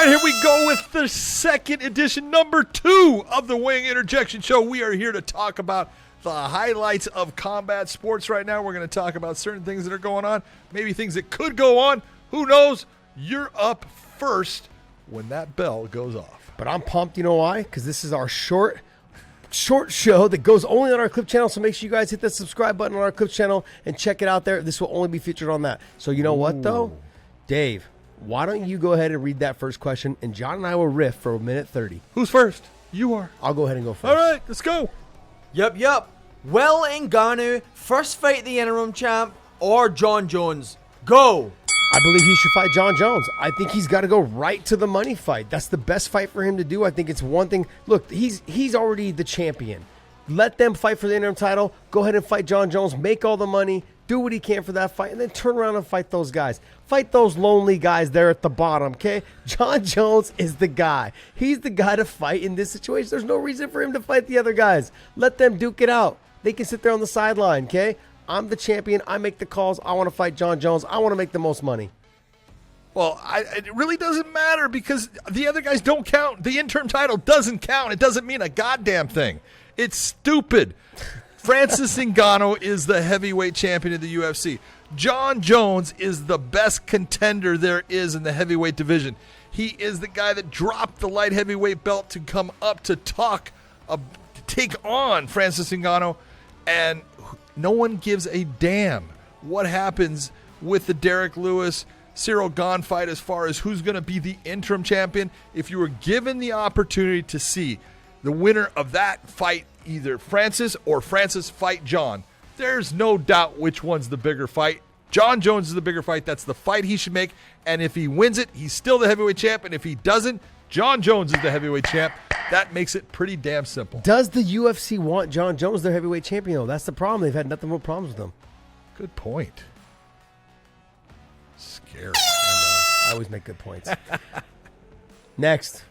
right, here we go with the second edition, number 2 of the Weighing Interjection Show. We are here to talk about the highlights of combat sports right now. We're going to talk about certain things that are going on, maybe things that could go on. Who knows? You're up first when that bell goes off. But I'm pumped, you know why? Because this is our short show that goes only on our Clip channel, so make sure you guys hit the subscribe button on our Clip channel and check it out there. This will only be featured on that. So you know what, though? Dave, why don't you go ahead and read that first question, and John and I will riff for 1:30. Who's first? You are. I'll go ahead and go first. All right, let's go. Yup. Will Ngannou first fight the interim champ or John Jones? Go. I believe he should fight John Jones. I think he's got to go right to the money fight. That's the best fight for him to do. I think it's one thing. Look, he's already the champion. Let them fight for the interim title. Go ahead and fight John Jones. Make all the money. Do what he can for that fight. And then turn around and fight those guys. Fight those lonely guys there at the bottom, okay? John Jones is the guy. He's the guy to fight in this situation. There's no reason for him to fight the other guys. Let them duke it out. They can sit there on the sideline, okay? I'm the champion. I make the calls. I want to fight John Jones. I want to make the most money. Well, it really doesn't matter because the other guys don't count. The interim title doesn't count. It doesn't mean a goddamn thing. It's stupid. Francis Ngannou is the heavyweight champion of the UFC. John Jones is the best contender there is in the heavyweight division. He is the guy that dropped the light heavyweight belt to come up to take on Francis Ngannou, and no one gives a damn what happens with the Derek Lewis Cyril Gane fight as far as who's going to be the interim champion. If you were given the opportunity to see the winner of that fight, either Francis or Francis fight John, there's no doubt which one's the bigger fight. John Jones is the bigger fight. That's the fight he should make. And if he wins it, he's still the heavyweight champ. And if he doesn't, John Jones is the heavyweight champ. That makes it pretty damn simple. Does the UFC want John Jones their heavyweight champion, though? That's the problem. They've had nothing but problems with him. Good point. Scary. I always make good points. Next.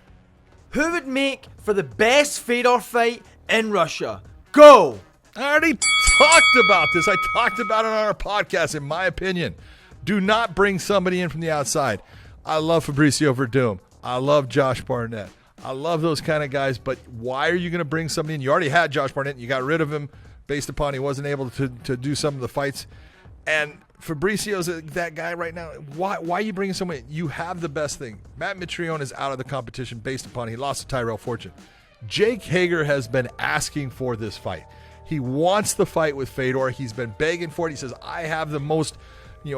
Who would make for the best Fedor fight in Russia? Go. I already talked about this. I talked about it on our podcast, in my opinion. Do not bring somebody in from the outside. I love Fabricio Verdum. I love Josh Barnett. I love those kind of guys, but why are you going to bring somebody in? You already had Josh Barnett, and you got rid of him based upon he wasn't able to do some of the fights. And Fabricio's that guy right now. Why are you bringing someone in? You have the best thing. Matt Mitrione is out of the competition based upon he lost to Tyrell Fortune. Jake Hager has been asking for this fight. He wants the fight with Fedor. He's been begging for it. He says, I have the most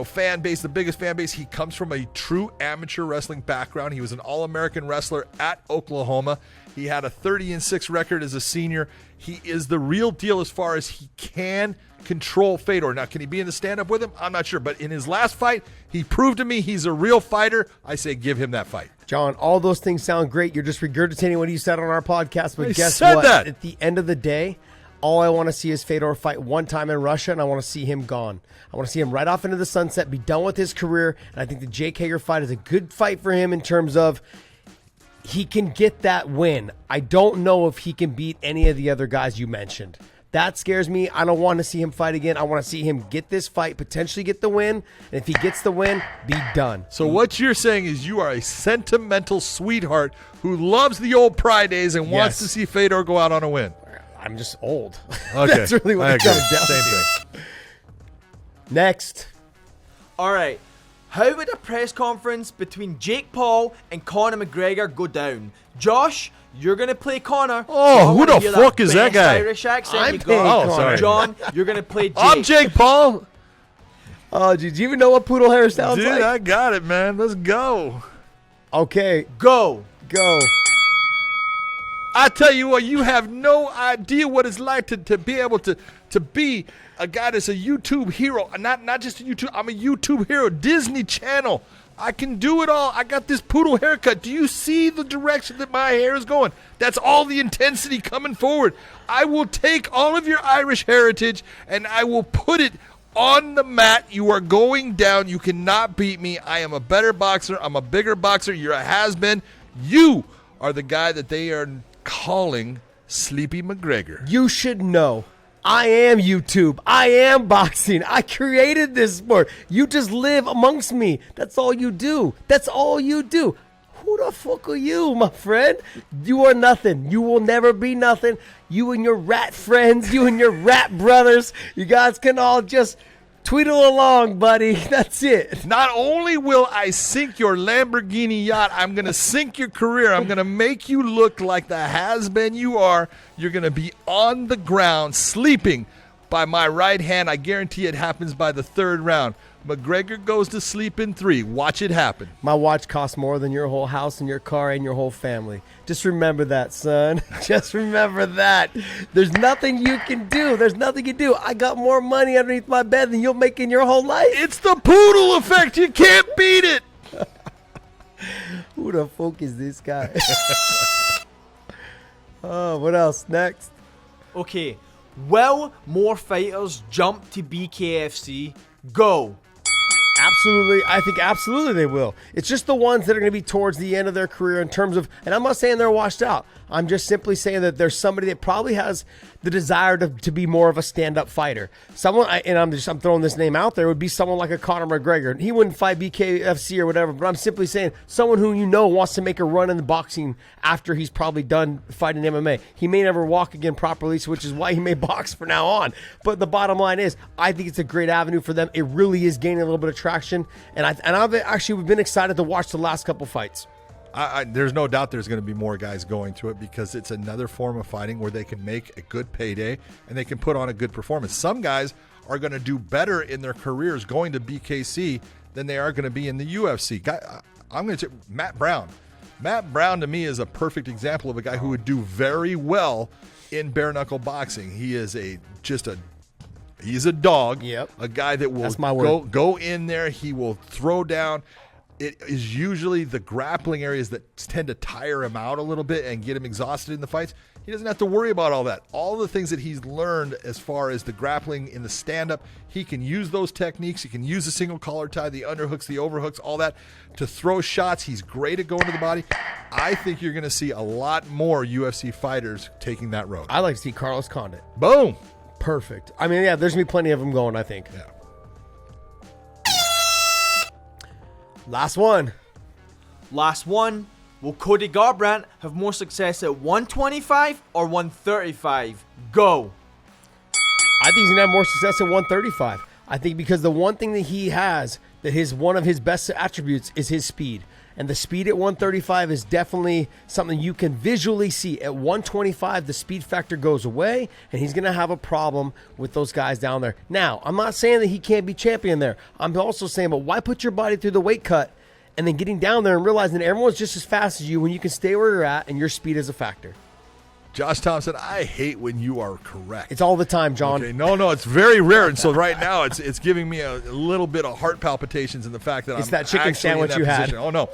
fan base, the biggest fan base. He comes from a true amateur wrestling background. He was an All-American wrestler at Oklahoma. He had a 30-6 record as a senior. He is the real deal as far as he can control Fedor. Now, can he be in the stand-up with him? I'm not sure. But in his last fight, he proved to me he's a real fighter. I say give him that fight. John, all those things sound great. You're just regurgitating what you said on our podcast. But guess what? That. At the end of the day, all I want to see is Fedor fight one time in Russia, and I want to see him gone. I want to see him right off into the sunset, be done with his career. And I think the Jake Hager fight is a good fight for him in terms of he can get that win. I don't know if he can beat any of the other guys you mentioned. That scares me. I don't want to see him fight again. I want to see him get this fight, potentially get the win. And if he gets the win, be done. So what you're saying is you are a sentimental sweetheart who loves the old Pride days and wants to see Fedor go out on a win. I'm just old. Okay. That's really what it comes down Same to. thing. Next. All right. How would a press conference between Jake Paul and Conor McGregor go down? Josh, you're going to play Conor. Oh, who the fuck is that guy? Irish accent I'm you paying got. Conor. sorry. John, you're going to play Jake. I'm Jake Paul. Oh, did you even know what poodle hair sounds Dude, like? I got it, man. Let's go. Okay, Go. go. I tell you what, you have no idea what it's like to be able to be a guy that's a YouTube hero. Not just a YouTube. I'm a YouTube hero. Disney Channel. I can do it all. I got this poodle haircut. Do you see the direction that my hair is going? That's all the intensity coming forward. I will take all of your Irish heritage and I will put it on the mat. You are going down. You cannot beat me. I am a better boxer. I'm a bigger boxer. You're a has-been. You are the guy that they are calling Sleepy McGregor. You should know. I am YouTube. I am boxing. I created this sport. You just live amongst me. That's all you do. That's all you do. Who the fuck are you, my friend? You are nothing. You will never be nothing. You and your rat friends, you and your rat brothers, you guys can all just tweedle along, buddy. That's it. Not only will I sink your Lamborghini yacht, I'm going to sink your career. I'm going to make you look like the has-been you are. You're going to be on the ground sleeping by my right hand. I guarantee it happens by the third round. McGregor goes to sleep in 3. Watch it happen. My watch costs more than your whole house and your car and your whole family. Just remember that, son. Just remember that. There's nothing you can do. There's nothing you can do. I got more money underneath my bed than you'll make in your whole life. It's the poodle effect. You can't beat it. Who the fuck is this guy? Oh, what else? Next. Okay. Will more fighters jump to BKFC? Go. Absolutely. I think absolutely they will. It's just the ones that are going to be towards the end of their career in terms of, and I'm not saying they're washed out. I'm just simply saying that there's somebody that probably has the desire to be more of a stand-up fighter. Someone, I'm throwing this name out there, would be someone like a Conor McGregor. He wouldn't fight BKFC or whatever, but I'm simply saying someone who you know wants to make a run in the boxing after he's probably done fighting MMA. He may never walk again properly, which is why he may box from now on. But the bottom line is, I think it's a great avenue for them. It really is gaining a little bit of traction, and I've actually been excited to watch the last couple fights. There's no doubt there's going to be more guys going to it because it's another form of fighting where they can make a good payday and they can put on a good performance. Some guys are going to do better in their careers going to BKC than they are going to be in the UFC. I'm going to say Matt Brown. Matt Brown to me is a perfect example of a guy who would do very well in bare knuckle boxing. He is he's a dog. Yep. A guy that will go in there. He will throw down. It is usually the grappling areas that tend to tire him out a little bit and get him exhausted in the fights. He doesn't have to worry about all that. All the things that he's learned as far as the grappling in the stand-up, he can use those techniques. He can use the single collar tie, the underhooks, the overhooks, all that to throw shots. He's great at going to the body. I think you're going to see a lot more UFC fighters taking that road. I like to see Carlos Condit. Boom. Perfect. I mean, yeah, there's going to be plenty of them going, I think. Yeah. Last one. Will Cody Garbrandt have more success at 125 or 135? Go. I think he's going to have more success at 135. I think because the one thing that he has, one of his best attributes is his speed. And the speed at 135 is definitely something you can visually see. At 125, the speed factor goes away, and he's going to have a problem with those guys down there. Now, I'm not saying that he can't be champion there. I'm also saying, but why put your body through the weight cut and then getting down there and realizing that everyone's just as fast as you when you can stay where you're at and your speed is a factor? Josh Thomson, I hate when you are correct. It's all the time, John. Okay, no, it's very rare, and so right now it's giving me a little bit of heart palpitations in the fact that it's I'm that chicken actually sandwich in that you position. had. Oh no,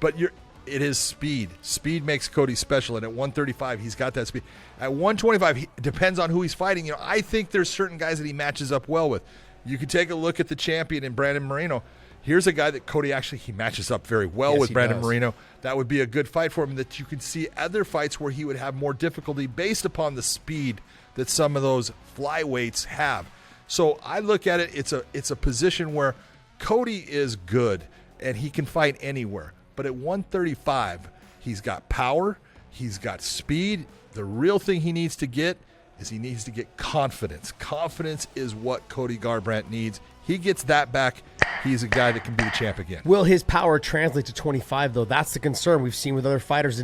but it is speed. Speed makes Cody special, and at 135 he's got that speed. At 125, it depends on who he's fighting. I think there's certain guys that he matches up well with. You could take a look at the champion in Brandon Moreno. Here's a guy that Cody he matches up very well with Brandon Moreno. That would be a good fight for him, that you could see other fights where he would have more difficulty based upon the speed that some of those flyweights have. So I look at it, it's a position where Cody is good and he can fight anywhere. But at 135, he's got power, he's got speed. The real thing he needs to get is he needs to get confidence. Confidence is what Cody Garbrandt needs. He gets that back, he's a guy that can be the champ again. Will his power translate to 25, though? That's the concern we've seen with other fighters.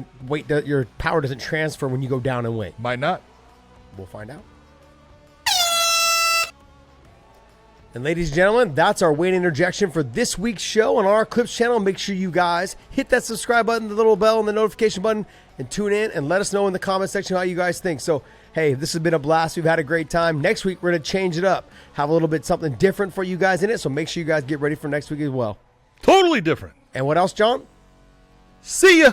Your power doesn't transfer when you go down in weight. Might not. We'll find out. And ladies and gentlemen, that's our weight interjection for this week's show on our Clips channel. Make sure you guys hit that subscribe button, the little bell, and the notification button, and tune in and let us know in the comment section how you guys think. So, hey, this has been a blast. We've had a great time. Next week, we're going to change it up, have a little bit something different for you guys in it. So make sure you guys get ready for next week as well. Totally different. And what else, John? See ya.